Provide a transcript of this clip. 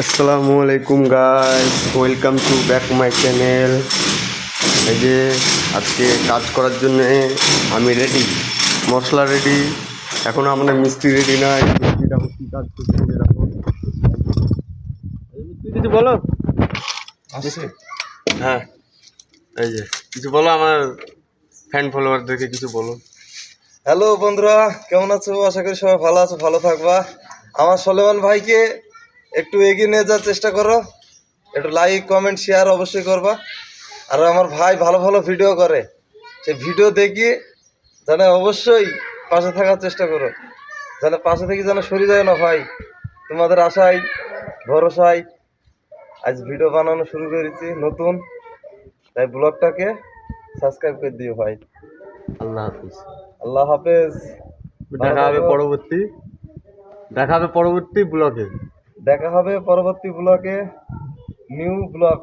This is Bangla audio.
আসসালামু আলাইকুম guys, welcome to back my channel. এই যে আজকে কাজ করার জন্য আমি রেডি, মশলা রেডি। এখন আমাদের মিস্ত্রি রেডি না। মিস্ত্রি দেখো কী কাজ করছে, দেখো। মিস্ত্রি কিছু বলো। হ্যাঁ, এই যে কিছু বলো আমার ফ্যান ফলোয়ারদেরকে কিছু বলো। হ্যালো বন্ধুরা, কেমন আছো? আশা করি সবাই ভালো আছো, ভালো থাকবা। আমার সলেমান ভাইকে একটু এগিয়ে নিয়ে যাওয়ার চেষ্টা করো, একটু লাইক কমেন্ট শেয়ার অবশ্যই করবা। আর আমার ভাই ভালো ভালো ভিডিও করে, সেই ভিডিও দেখি যেন অবশ্যই পাশে থাকার চেষ্টা করো, যেন পাশে থেকে যেন সরে যায় না ভাই। তোমাদের আশায় ভরসায় আজ ভিডিও বানানো শুরু করেছি নতুন, তাই ব্লগটাকে সাবস্ক্রাইব করে দিও ভাই। আল্লাহ হাফিজ। আল্লাহ হাফেজ। দেখা হবে পরবর্তী ব্লগে। দেখা হবে পরবর্তী ব্লগে, নিউ ব্লগ।